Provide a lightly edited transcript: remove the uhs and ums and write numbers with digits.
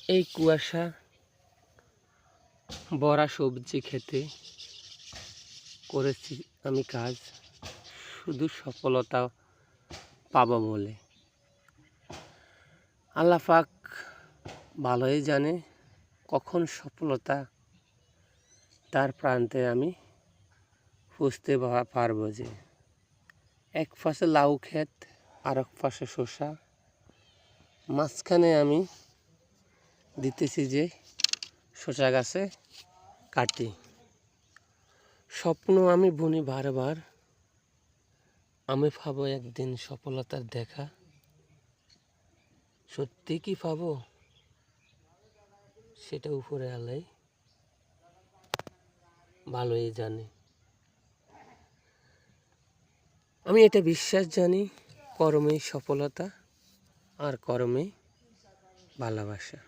এই কুয়াশা ভরা সবজি খেতে করেছি আমি কাজ শুধু সফলতা পাবো বলে। আল্লাহ পাক ভালোই জানে কখন সফলতা তার প্রান্তে আমি বুঝতে পারবো যে এক পাশে লাউ ক্ষেত আর এক পাশে শসা, মাঝখানে আমি দিতেছি যে শসা গাছে কাটি। স্বপ্ন আমি বুনি বারবার, আমি পাবো একদিন সফলতার দেখা। সত্যি কি পাবো সেটা উপরে আলাই ভালোই জানে। আমি এটা বিশ্বাস জানি, কর্মেই সফলতা আর কর্মেই ভালোবাসা।